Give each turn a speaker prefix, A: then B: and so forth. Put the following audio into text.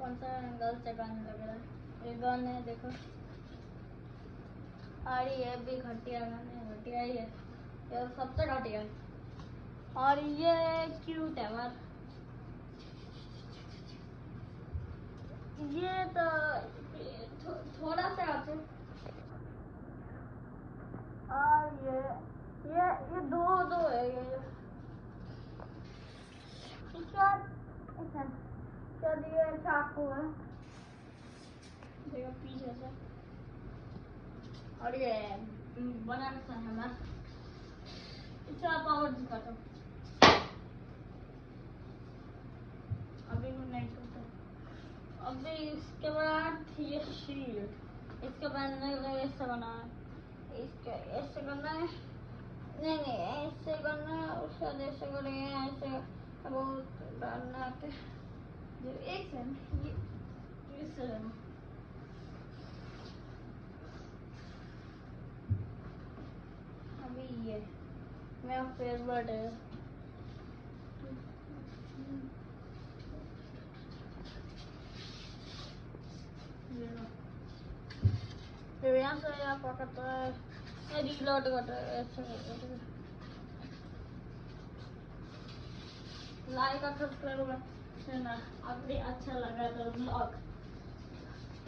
A: कौन सा एंगल से गन लग रहा है। ये गन है देखो, और ये भी घटिया गन है, घटिया ही है, ये सबसे घटिया है। और ये क्यूट है मत, ये तो थोड़ा सा अच्छा। और ये दो है ये शायद ये चाकू है, देखो पीछे से। और ये बना सा है मैं इसका पावर दिखाता हूँ। अभी मैं नहीं करता। अभी इसके बाद ये शील्ड, इसके बनने के लिए ऐसे बना है, इसके ऐसे करना है, नहीं ऐसे करना है, उसके बाद ऐसे करेंगे, ऐसे बहुत डालना आते जो एक सेकंड ये अभी ये मेरा फेवरेट है। फिर यहाँ से यहाँ पकड़ता है, रिलोड करता है, ऐसे लाइक और सब्सक्राइब करना। अगर अच्छा लगा तो ब्लॉग